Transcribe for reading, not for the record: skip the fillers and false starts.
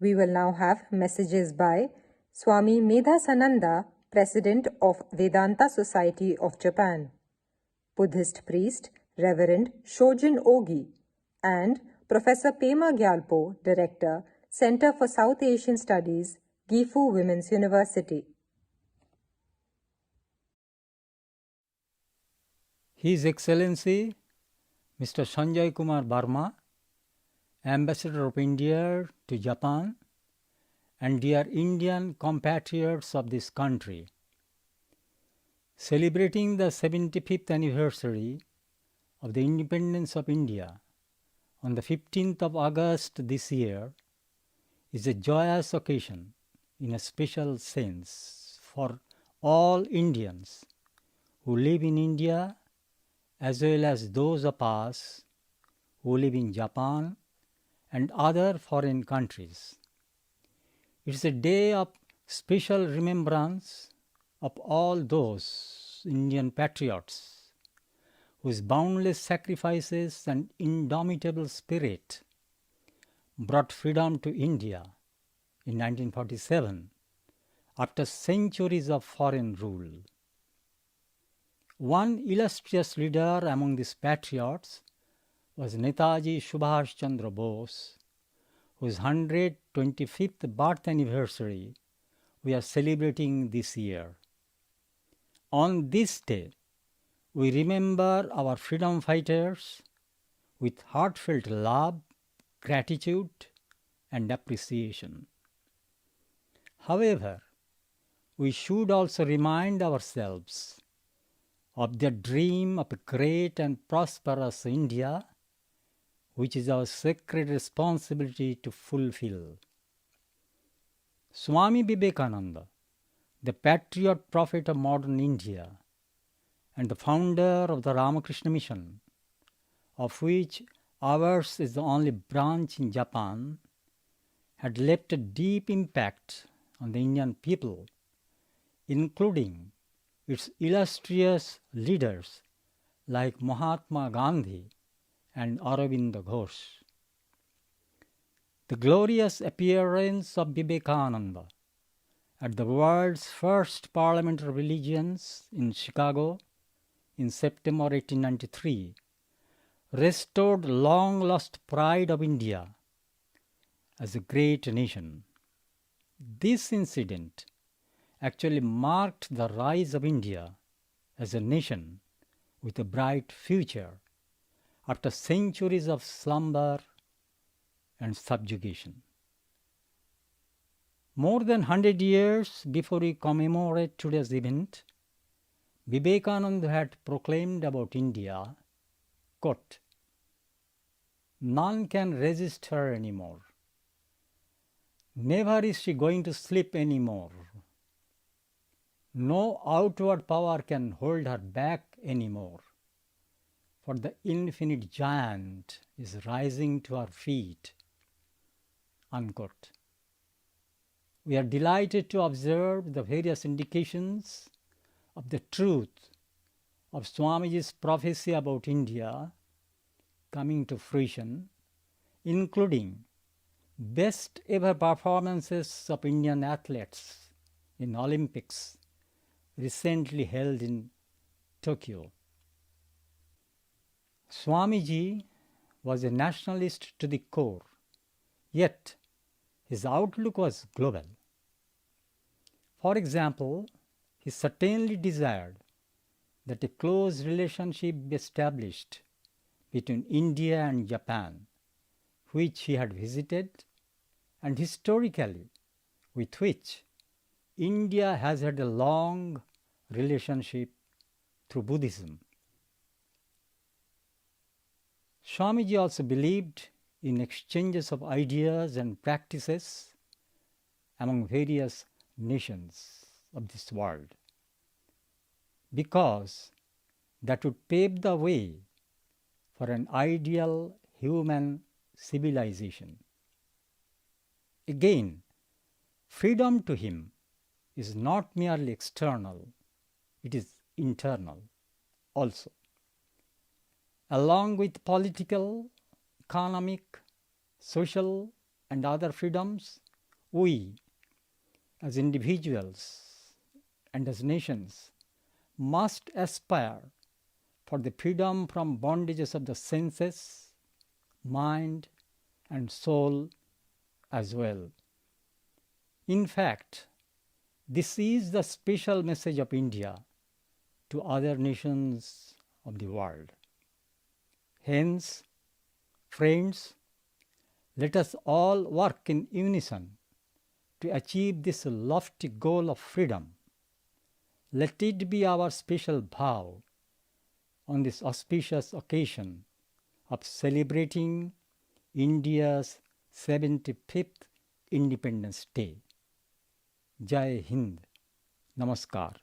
We will now have messages by Swami Medhasananda, President of Vedanta Society of Japan, Buddhist priest Reverend Shojin Ogi, and Professor Pema Gyalpo, Director, Center for South Asian Studies, Gifu Women's University. His Excellency Mr. Sanjay Kumar Barma, Ambassador of India to Japan, and dear Indian compatriots of this country, celebrating the 75th anniversary of the independence of India on the 15th of August this year is a joyous occasion in a special sense for all Indians who live in India as well as those of us who live in Japan and other foreign countries. It is a day of special remembrance of all those Indian patriots whose boundless sacrifices and indomitable spirit brought freedom to India in 1947 after centuries of foreign rule. One illustrious leader among these patriots was Netaji Subhash Chandra Bose, whose 125th birth anniversary we are celebrating this year. On this day, we remember our freedom fighters with heartfelt love, gratitude, and appreciation. However, we should also remind ourselves of the dream of a great and prosperous India, which is our sacred responsibility to fulfill. Swami Vivekananda, the patriot prophet of modern India and the founder of the Ramakrishna Mission, of which ours is the only branch in Japan, had left a deep impact on the Indian people, including its illustrious leaders like Mahatma Gandhi and Aurobindo Ghosh. The glorious appearance of Vivekananda at the world's first Parliament of Religions in Chicago in September 1893 restored long-lost pride of India as a great nation. This incident actually marked the rise of India as a nation with a bright future after centuries of slumber and subjugation. More than 100 years before we commemorate today's event, Vivekananda had proclaimed about India, quote, "None can resist her anymore. Never is she going to sleep anymore. No outward power can hold her back anymore, for the infinite giant is rising to her feet." Unquote. We are delighted to observe the various indications of the truth of Swamiji's prophecy about India coming to fruition, including best ever performances of Indian athletes in Olympics recently held in Tokyo. Swamiji was a nationalist to the core, yet his outlook was global. For example, he certainly desired that a close relationship be established between India and Japan, which he had visited, and historically with which India has had a long relationship through Buddhism. Swamiji also believed in exchanges of ideas and practices among various nations of this world, because that would pave the way for an ideal human civilization. Again, freedom to him is not merely external, it is internal also. Along with political, economic, social, and other freedoms, we, as individuals and as nations, must aspire for the freedom from bondages of the senses, mind, and soul as well. In fact, this is the special message of India to other nations of the world. Hence, friends, let us all work in unison to achieve this lofty goal of freedom. Let it be our special vow on this auspicious occasion of celebrating India's 75th Independence Day. Jai Hind. Namaskar.